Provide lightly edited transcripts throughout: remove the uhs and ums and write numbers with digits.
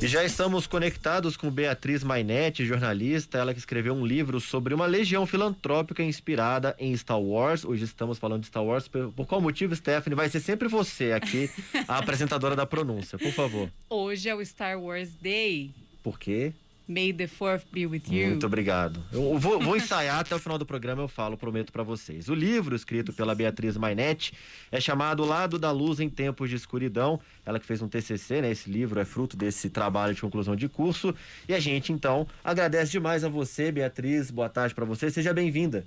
E já estamos conectados com Beatriz Mainetti, jornalista, ela que escreveu um livro sobre uma legião filantrópica inspirada em Star Wars. Hoje estamos falando de Star Wars. Por qual motivo, Stephanie? Vai ser sempre você aqui, a apresentadora da pronúncia, por favor. Hoje é o Star Wars Day. Por quê? May the Fourth be with you. Muito obrigado. Eu vou ensaiar até o final do programa, eu falo, prometo pra vocês. O livro, escrito pela Beatriz Mainetti, é chamado O Lado da Luz em Tempos de Escuridão. Ela que fez um TCC, né? Esse livro é fruto desse trabalho de conclusão de curso. E a gente, então, agradece demais a você, Beatriz. Boa tarde pra você. Seja bem-vinda.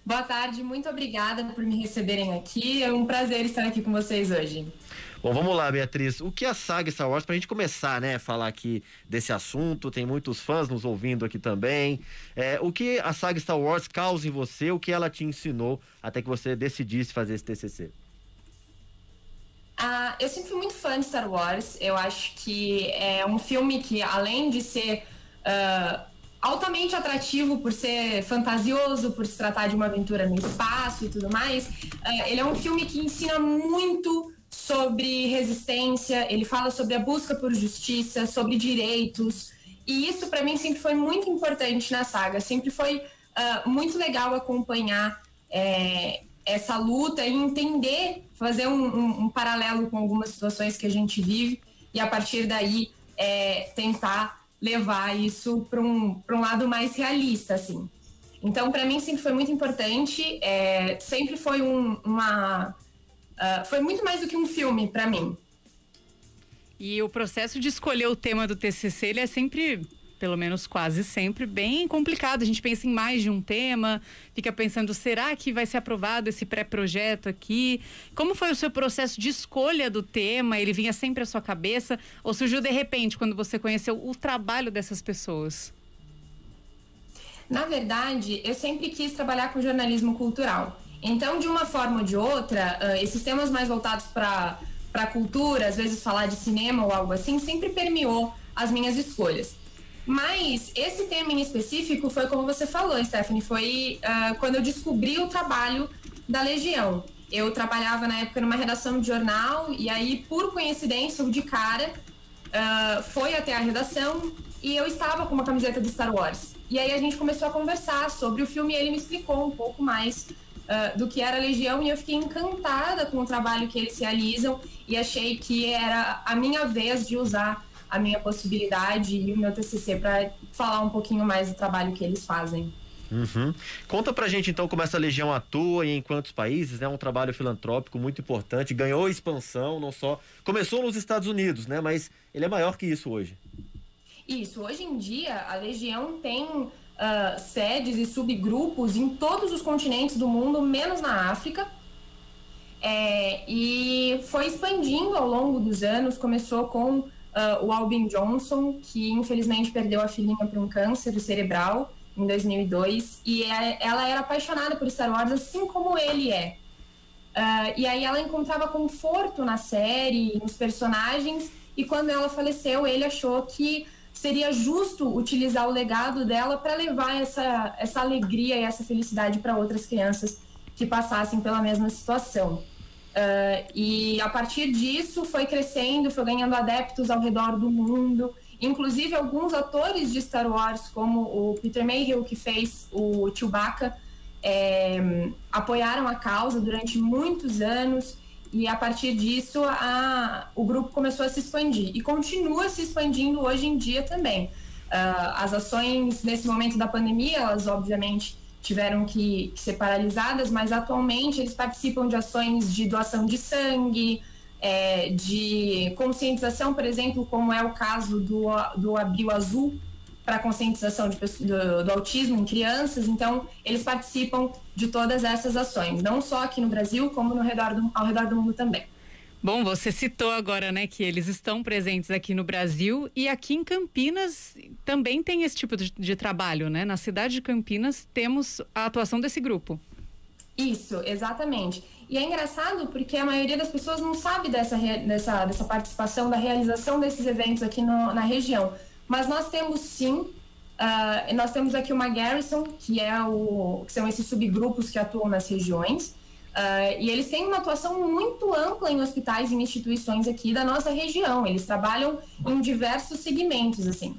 Boa tarde, muito obrigada por me receberem aqui. É um prazer estar aqui com vocês hoje. Bom, vamos lá, Beatriz. O que a saga Star Wars, pra gente começar, né, falar aqui desse assunto, tem muitos fãs nos ouvindo aqui também. O que a saga Star Wars causa em você, o que ela te ensinou até que você decidisse fazer esse TCC? Eu sempre fui muito fã de Star Wars. Eu acho que é um filme que, além de ser altamente atrativo por ser fantasioso, por se tratar de uma aventura no espaço e tudo mais, ele é um filme que ensina muito sobre resistência, ele fala sobre a busca por justiça, sobre direitos, e isso para mim sempre foi muito importante na saga, sempre foi muito legal acompanhar essa luta e entender, fazer um paralelo com algumas situações que a gente vive, e a partir daí tentar levar isso para um lado mais realista, assim. Então, para mim sempre foi muito importante, sempre foi foi muito mais do que um filme para mim. E o processo de escolher o tema do TCC, ele é sempre, pelo menos quase sempre, bem complicado. A gente pensa em mais de um tema, fica pensando, será que vai ser aprovado esse pré-projeto aqui? Como foi o seu processo de escolha do tema? Ele vinha sempre à sua cabeça ou surgiu de repente quando você conheceu o trabalho dessas pessoas? Na verdade, eu sempre quis trabalhar com jornalismo cultural. Então, de uma forma ou de outra, esses temas mais voltados para a cultura, às vezes falar de cinema ou algo assim, sempre permeou as minhas escolhas. Mas esse tema em específico foi como você falou, Stephanie, foi quando eu descobri o trabalho da Legião. Eu trabalhava na época numa redação de jornal e aí, por coincidência, de cara, foi até a redação e eu estava com uma camiseta de Star Wars. E aí a gente começou a conversar sobre o filme e ele me explicou um pouco mais do que era a Legião e eu fiquei encantada com o trabalho que eles realizam e achei que era a minha vez de usar a minha possibilidade e o meu TCC para falar um pouquinho mais do trabalho que eles fazem. Uhum. Conta pra gente então como essa Legião atua e em quantos países, né? Um trabalho filantrópico muito importante, ganhou expansão, não só começou nos Estados Unidos, né? Mas ele é maior que isso hoje. Isso, hoje em dia a Legião tem sedes e subgrupos em todos os continentes do mundo, menos na África, e foi expandindo ao longo dos anos. Começou com o Albin Johnson, que infelizmente perdeu a filhinha para um câncer cerebral em 2002, e ela era apaixonada por Star Wars, assim como ele é. E aí ela encontrava conforto na série, nos personagens, e quando ela faleceu, ele achou que seria justo utilizar o legado dela para levar essa alegria e essa felicidade para outras crianças que passassem pela mesma situação. E a partir disso foi crescendo, foi ganhando adeptos ao redor do mundo, inclusive alguns atores de Star Wars, como o Peter Mayhew, que fez o Chewbacca, apoiaram a causa durante muitos anos. E a partir disso, o grupo começou a se expandir e continua se expandindo hoje em dia também. As ações nesse momento da pandemia, elas obviamente tiveram que ser paralisadas, mas atualmente eles participam de ações de doação de sangue, de conscientização, por exemplo, como é o caso do Abril Azul, para conscientização do autismo em crianças. Então, eles participam de todas essas ações, não só aqui no Brasil, como ao redor do mundo também. Bom, você citou agora, né, que eles estão presentes aqui no Brasil e aqui em Campinas também tem esse tipo de trabalho, né? Na cidade de Campinas temos a atuação desse grupo. Isso, exatamente. E é engraçado porque a maioria das pessoas não sabe dessa participação, da realização desses eventos aqui na região. Mas nós temos sim, nós temos aqui uma Garrison, que são esses subgrupos que atuam nas regiões. E eles têm uma atuação muito ampla em hospitais e instituições aqui da nossa região. Eles trabalham em diversos segmentos, assim.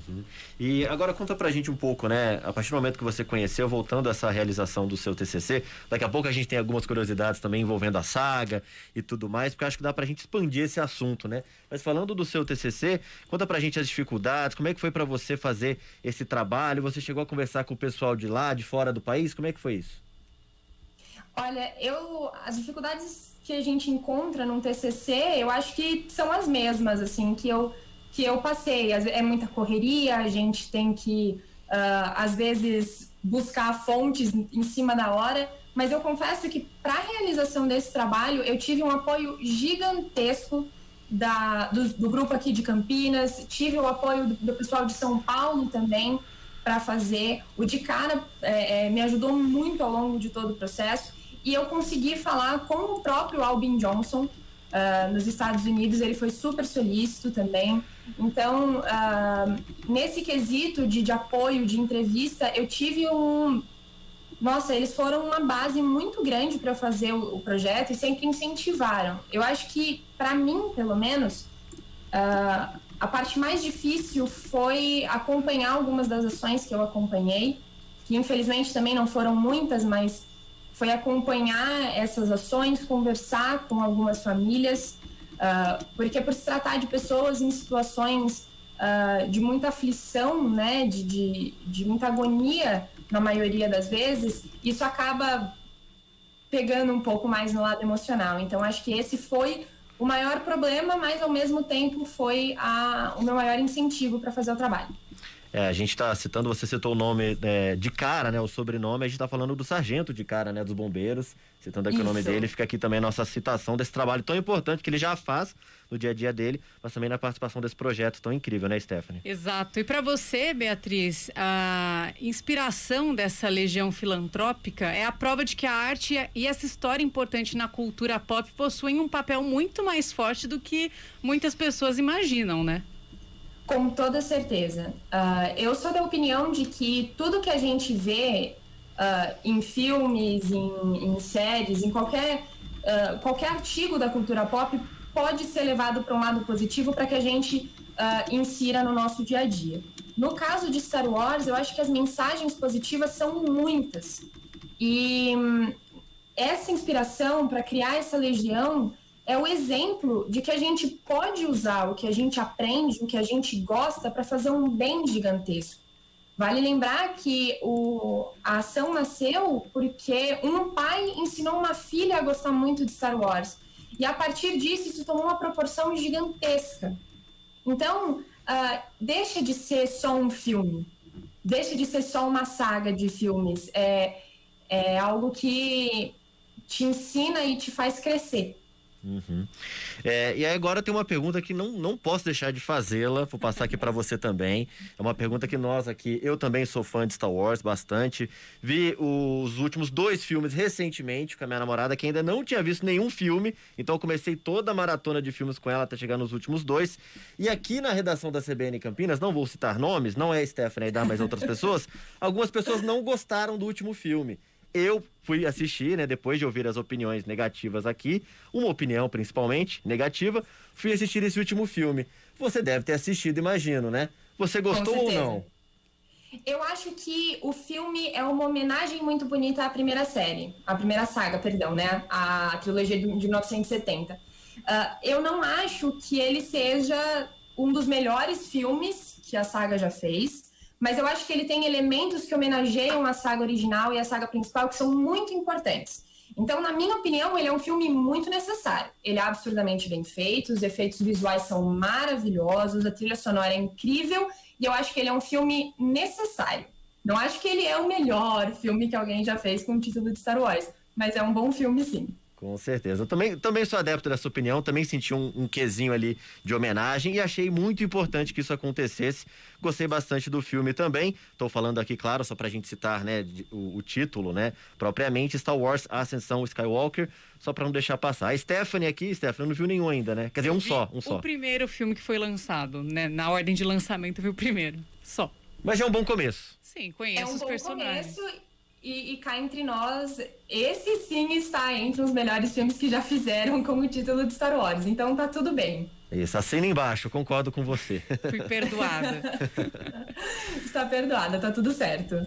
Uhum. E agora conta pra gente um pouco, né? A partir do momento que você conheceu, voltando a essa realização do seu TCC, daqui a pouco a gente tem algumas curiosidades também envolvendo a saga e tudo mais, porque acho que dá pra gente expandir esse assunto, né? Mas falando do seu TCC, conta pra gente as dificuldades, como é que foi pra você fazer esse trabalho? Você chegou a conversar com o pessoal de lá, de fora do país? Como é que foi isso? Olha, as dificuldades que a gente encontra num TCC, eu acho que são as mesmas, assim, que eu passei. É muita correria, a gente tem que, às vezes, buscar fontes em cima da hora, mas eu confesso que para a realização desse trabalho, eu tive um apoio gigantesco do grupo aqui de Campinas, tive o apoio do pessoal de São Paulo também para fazer. O de cara me ajudou muito ao longo de todo o processo, e eu consegui falar com o próprio Albin Johnson, nos Estados Unidos. Ele foi super solícito também. Então, nesse quesito de apoio, de entrevista, eu tive Nossa, eles foram uma base muito grande para fazer o projeto e sempre incentivaram. Eu acho que, para mim, pelo menos, a parte mais difícil foi acompanhar algumas das ações que eu acompanhei, que infelizmente também não foram muitas, mas foi acompanhar essas ações, conversar com algumas famílias, porque por se tratar de pessoas em situações de muita aflição, né, de muita agonia, na maioria das vezes, isso acaba pegando um pouco mais no lado emocional. Então, acho que esse foi o maior problema, mas ao mesmo tempo foi o meu maior incentivo para fazer o trabalho. A gente está citando, você citou o nome de cara, né? O sobrenome, a gente está falando do sargento de cara, né? Dos bombeiros, citando aqui o nome dele, fica aqui também a nossa citação desse trabalho tão importante que ele já faz no dia a dia dele, mas também na participação desse projeto tão incrível, né, Stephanie? Exato. E para você, Beatriz, a inspiração dessa legião filantrópica é a prova de que a arte e essa história importante na cultura pop possuem um papel muito mais forte do que muitas pessoas imaginam, né? Com toda certeza. Eu sou da opinião de que tudo que a gente vê em filmes, em séries, em qualquer artigo da cultura pop pode ser levado para um lado positivo para que a gente insira no nosso dia a dia. No caso de Star Wars, eu acho que as mensagens positivas são muitas. E essa inspiração para criar essa legião é o exemplo de que a gente pode usar o que a gente aprende, o que a gente gosta, para fazer um bem gigantesco. Vale lembrar que a ação nasceu porque um pai ensinou uma filha a gostar muito de Star Wars. E a partir disso, isso tomou uma proporção gigantesca. Então, deixa de ser só um filme. Deixa de ser só uma saga de filmes. É algo que te ensina e te faz crescer. Uhum. E aí agora tem uma pergunta que não posso deixar de fazê-la, vou passar aqui para você também. É uma pergunta que nós aqui, eu também sou fã de Star Wars bastante, vi os últimos 2 filmes recentemente com a minha namorada, que ainda não tinha visto nenhum filme, então eu comecei toda a maratona de filmes com ela até chegar nos últimos 2, e aqui na redação da CBN Campinas, não vou citar nomes, não é Stephanie Aidar, mas outras pessoas, algumas pessoas não gostaram do último filme. Eu fui assistir, né, depois de ouvir as opiniões negativas aqui, uma opinião principalmente negativa, fui assistir esse último filme. Você deve ter assistido, imagino, né? Você gostou ou não? Eu acho que o filme é uma homenagem muito bonita à primeira saga, perdão, né? A trilogia de 1970. Eu não acho que ele seja um dos melhores filmes que a saga já fez, mas eu acho que ele tem elementos que homenageiam a saga original e a saga principal que são muito importantes. Então, na minha opinião, ele é um filme muito necessário. Ele é absurdamente bem feito, os efeitos visuais são maravilhosos, a trilha sonora é incrível e eu acho que ele é um filme necessário. Não acho que ele é o melhor filme que alguém já fez com o título de Star Wars, mas é um bom filme, sim. Com certeza. Eu também sou adepto dessa opinião, também senti um quesinho ali de homenagem e achei muito importante que isso acontecesse. Gostei bastante do filme também. Estou falando aqui, claro, só pra gente citar, né, o título, né, propriamente, Star Wars Ascensão Skywalker, só pra não deixar passar. A Stephanie aqui, não viu nenhum ainda, né? Quer dizer, um só. O primeiro filme que foi lançado, né, na ordem de lançamento, eu vi o primeiro, só. Mas já é um bom começo. Sim, conheço os personagens. Começo. E cá entre nós, esse sim está entre os melhores filmes que já fizeram com o título de Star Wars. Então tá tudo bem. Isso, assina embaixo, concordo com você. Fui perdoada. Está perdoada, tá tudo certo.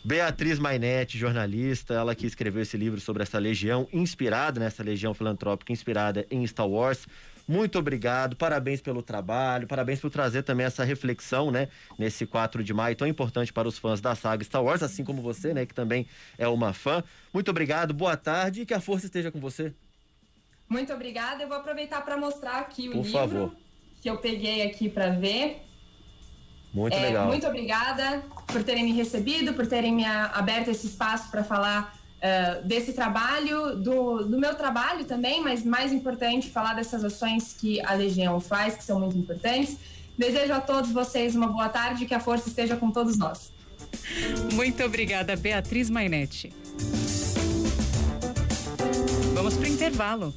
Beatriz Mainetti, jornalista, ela que escreveu esse livro sobre essa legião inspirada, nessa legião filantrópica inspirada em Star Wars. Muito obrigado, parabéns pelo trabalho, parabéns por trazer também essa reflexão, né, nesse 4 de maio, tão importante para os fãs da saga Star Wars, assim como você, né, que também é uma fã. Muito obrigado, boa tarde e que a força esteja com você. Muito obrigada, eu vou aproveitar para mostrar aqui o Por livro favor. que eu peguei aqui para ver. Muito legal. Muito obrigada por terem me recebido, por terem me aberto esse espaço para falar desse trabalho, do meu trabalho também, mas mais importante, falar dessas ações que a Legião faz, que são muito importantes. Desejo a todos vocês uma boa tarde e que a força esteja com todos nós. Muito obrigada, Beatriz Mainetti. Vamos para o intervalo.